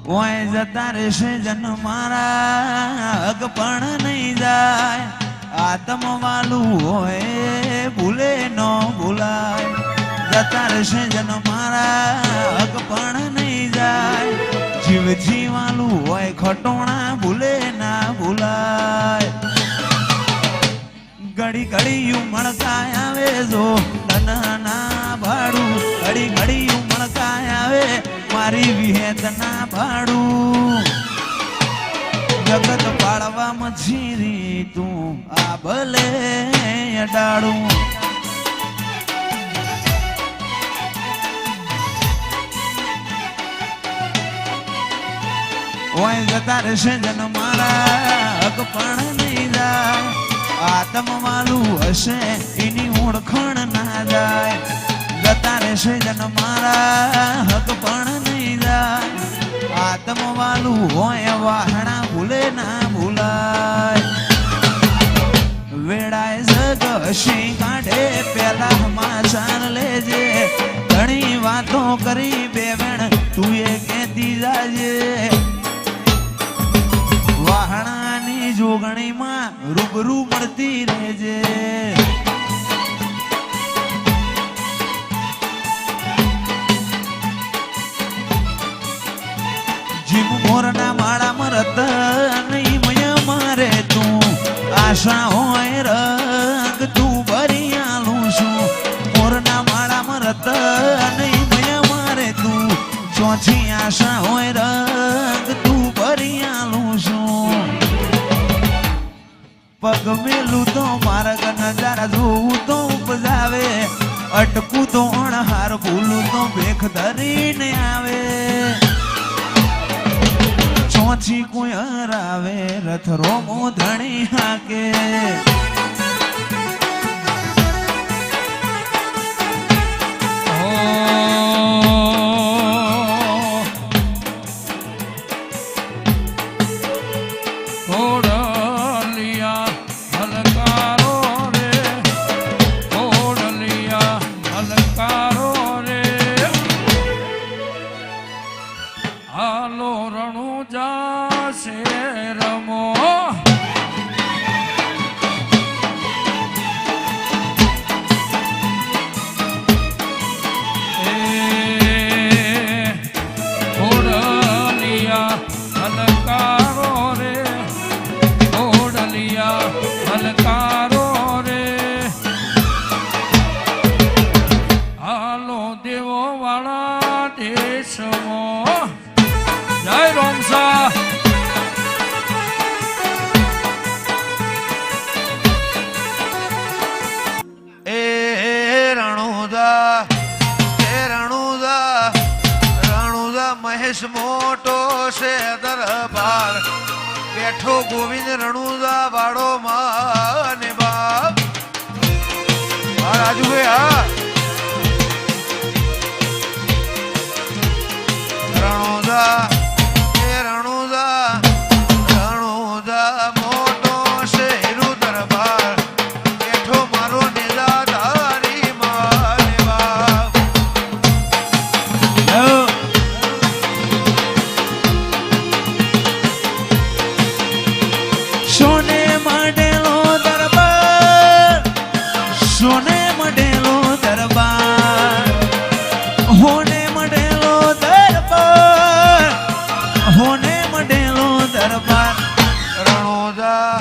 ઓય જતા રહેશે જન મારા હક પણ નહીં જાય આત્મ વાલું હોય ભૂલે ન ભૂલાય જતા રહેશે જન મારા હક પણ નહીં જાય જીવ જીવાલું હોય ખટોણા ભૂલે ના ભૂલાય ઘડી ઘડી ઉમળકાય આવે જો ના ભાડું ઘડી ઘડી ઉમળકાય આવે મારી વિહેત ના ભાડું જગત પાડવા મછીરી તું આ ભલે અડાડું ઓય જતા રહેશે જન મારા હક પણ નહીં જાય આત્મ વાલું હશે એની ઓળખણ ના જાય જતા રહેશે જન મારા હક પણ નહીં જાય આત્મ વાલું હોય વાહણા ભૂલે ના ભૂલાય વેળાએ જગ હસી કાઢે પેલા સમાચાર લેજે ઘણી વાતો કરી બેવેણ તું એ કેતી જાજે વાહણાની જોગણીમાં રૂબરૂ મળતી રહેજે જીવ મોરના માળામાં રત નહીં મય મારે તું આશા હોય રંગ તું ભરી આલું છું મોરના માળામાં રત નહીં મય મારે તું ચોથી આશા હોય રંગ તું ભરી આલું છું પગ મેલું તો માર્ગ નજારા જોવું તો ઉપજાવે અટકું તો અણહાર ભૂલું તો ભેખ ધરીને આવે ચોથી કોઈ હરાવે રથ રોમો ધણી હાકે મોટો છે દરબાર બેઠો ગોવિંદ રણુજા વાળો માને બાપ રાજુ હા રણુજા મોટો છે હીરો દરબાર બેઠો મારો નિરાધારી માને બાપ સોને મડેલો દરબાર સોને મડેલો દરબાર હોને મડેલો દરબાર હોને મડેલો દરબાર રણુજા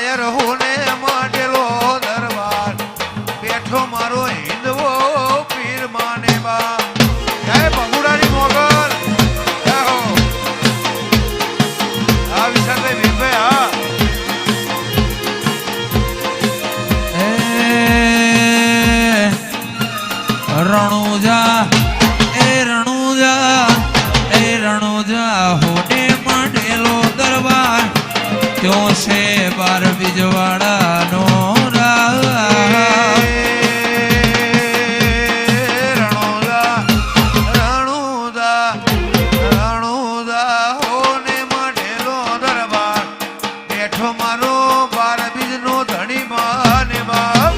યાર હોને મડેલો દરબાર બેઠો મારો હિંદવો પીર માને બા જય બગુડાની મોગલ જય હો આ વિશાલભાઈ વીરભાઈ હા રણુજા હોને માંડેલો દરબાર ત્યો છે બાર બીજવાડાનો રણુજા હોને માંડેલો દરબાર બેઠો મારો બાર બીજનો ધણી માને બાપ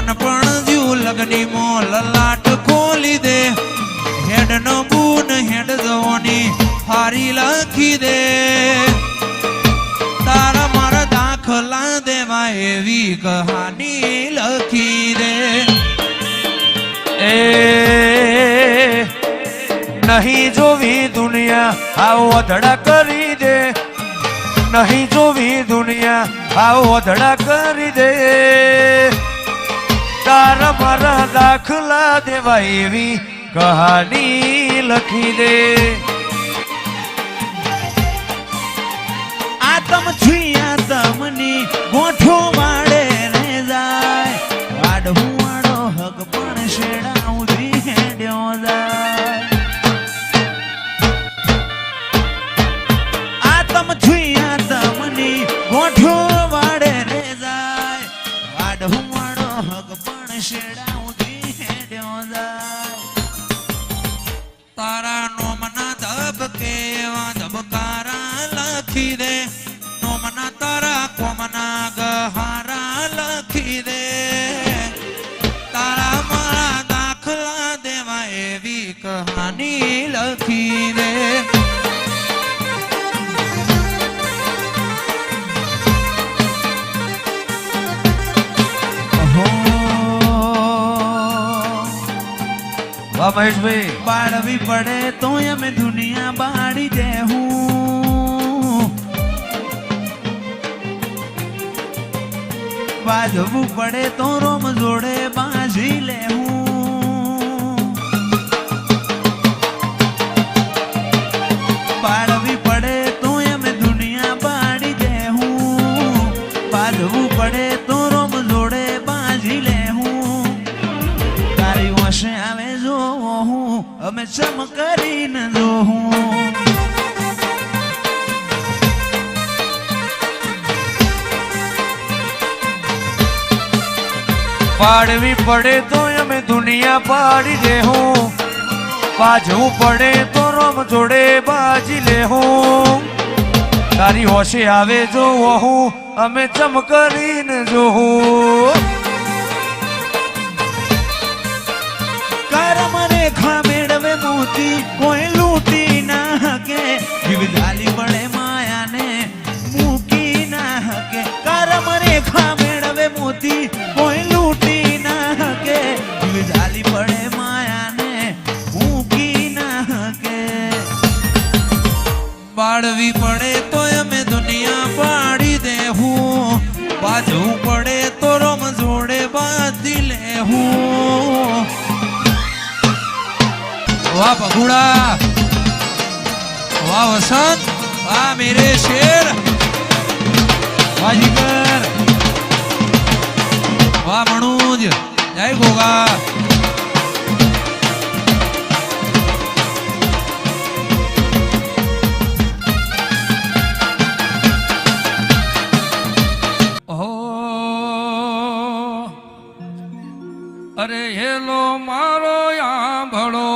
નાનપણ જ્યું લગની મો લલાટ ખોલી દે હેડ નો બૂન હેડ જવાની હારી લખી દે તારા મારા દાખલા દેવા એવી કહાની લખી દે એ નહીં જોવી દુનિયા આવો ધડા કરી દે નહીં જોવી દુનિયા આવો ધડા કરી દે તારા મારા દાખલા દેવા એવી કહાની લખી દે આતમ છુયા તમની ગોઠો વાડે રે જાય વાડહું વાડો હક પણ શેડા ઉધી હેડ્યો જાય આતમ છુયા તમની ગોઠો વાડે રે જાય વાડહું વાડો હક પણ શેડા ઉધી હેડ્યો જાય તારા નોમના ધબકે એવા ધબકારા લખી દે નોમના તારા કોમના ગહારા લખી દે તારા મારા દાખલા દેવા એવી કહાની લખી દે વાહ મહેશભાઈ બાળવી પડે તો અમે દુનિયા બાળી દેહું બાજવું પડે તો રોમ જોડે બાજી લેહું બાળવી પડે તો અમે દુનિયા બાળી દેહું બાજવું પડે તો રોમ જોડે બાજી લેહું તારી વશે આવે જો હું અમે ચમ કરીને જોહું પાડવી પડે તો અમે દુનિયા પાડી દેહું બાજવું પડે તો રોમ જોડે બાજી લેહું તારી હોશે આવે જો હું અમે ચમ કરીને જોહું કરમ રેખા મેળવે મોતી કોઈ લૂંટી ના હકે જીવજાલી પડે માયાને મૂકી ના હકે કરમ રેખા મેળવે મોતી કોઈ લૂંટી ના હકે જીવજાલી પડે માયાને મૂકી ના હકે બાળવી પડે તો અમે દુનિયા પાડી દેહું બાજવું પડે તો રોમ જોડે બાંધી લેહું वाह पगुड़ा वाह वसंत वाह मेरे शेर वाह जिगर वाह मनोज जय गोगा हो अरे हेलो मारो यहाँ भड़ो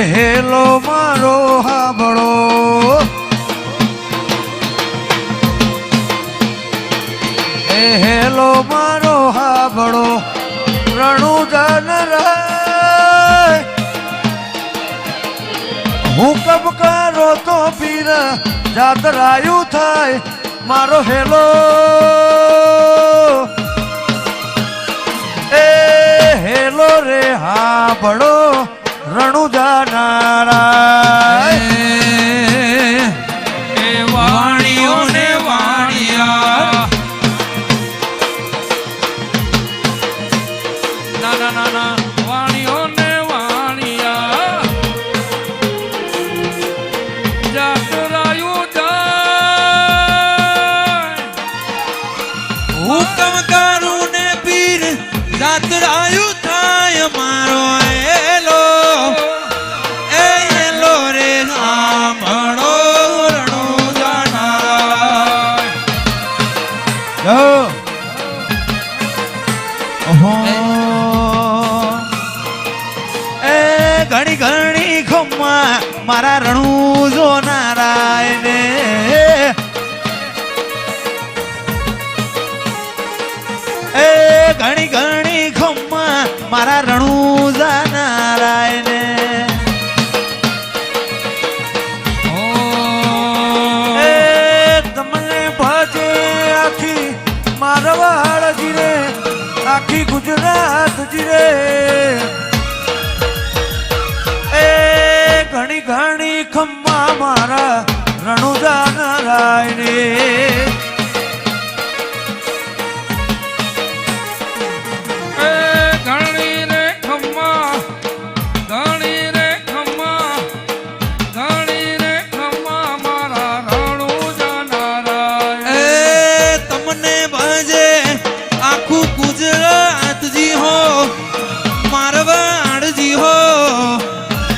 હેલો મારો હાબળો હેલો મારો હાબળો રણુ જાનરાય હુકમ કરો તો પીર જાતરાયું થાય મારો હેલો એ હેલો રે હાબળો રણુ જાનારાય એ વાણીઓ ને વાણિયા ના ના ના ના વાણીઓ ને ઘણી ઘણી ખમ્મા મારા રણુ જો નારાયણે એ ઘણી ઘણી ખમ્મા મારા રણુ જા નારાયણે મારવાડ જીરે આખી ગુજરાત જીરે એ ઘણી ઘણી ખમ્મા મારા રણુજા નારાયણે ઘણી રે ખમ્મા ઘણી રે ખમ્મા ઘણી રે ખમ્મા મારા રણુજા નારાયણ એ તમને ભજે આખું ગુજરાતજી હો મારવાડજી હો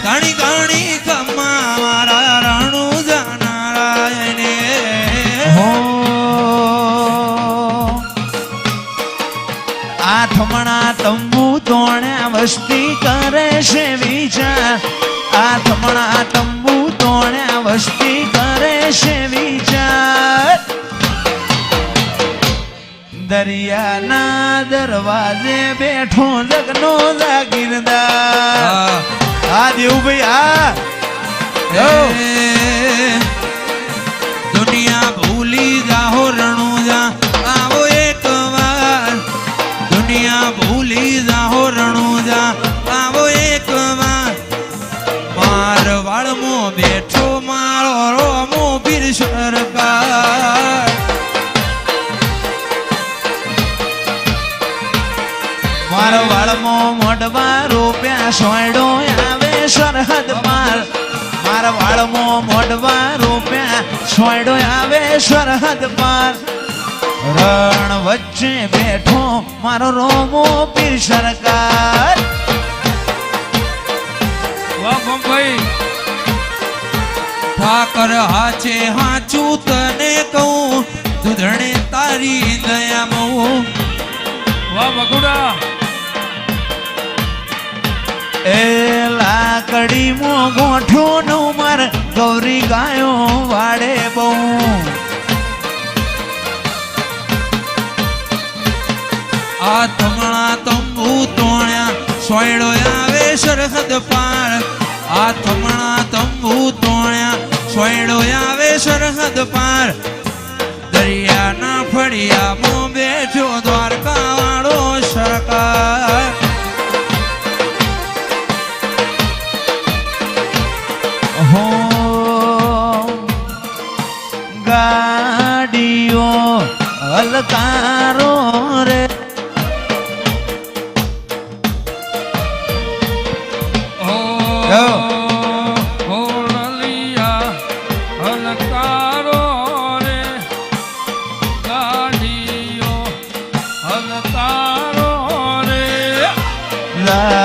ઘણી ઘણી ખમ્મા મારા રણુજા નારાયણે હો આઠમણા તંબુ તોણ્યા વસ્તી કરે છે વિચાર આઠમણા તંબુ તોણ્યા વસ્તી કરે છે વિચાર દરિયાના દરવાજે બેઠો જગનો જાગીરદાર આ દેવભાઈ આ દુનિયા ભૂલી જાહો રણુજા આવો એક વાર દુનિયા ભૂલી જાહો રણુજા આવો એક વાર મારવાડમાં બેઠો મારો રોમો પીર સરકાર મારો વાળમાં મોઢવા રૂપિયા સોયડો આવે સરહદ પાર મારા વાળમાં મોઢવા રૂપિયા સોયડો આવે સરહદ પાર રણ વચ્ચે બેઠો મારો રોમો પીર સરકાર વાહ ભાઈ ઠાકર હાચે હાચું તને કહું દુધણે તારી દયામાં વાહ બગુડા એ લાકડી મો ગોઠો નું માર ગૌરી ગાયો વાડે બહુ આ તમણા તંબુ તોણ્યા સોયડો આવે સરહદ પાર આ તમણા તંબુ તોણ્યા સોયડો આવે સરહદ પાર દરિયાના ફળિયામાં બેઠો દ્વારકા વાળો સરકાર હો ગાડીઓ હલકારો રે હોળલિયા હલકારો રે ગાડીઓ હલકારો રે લા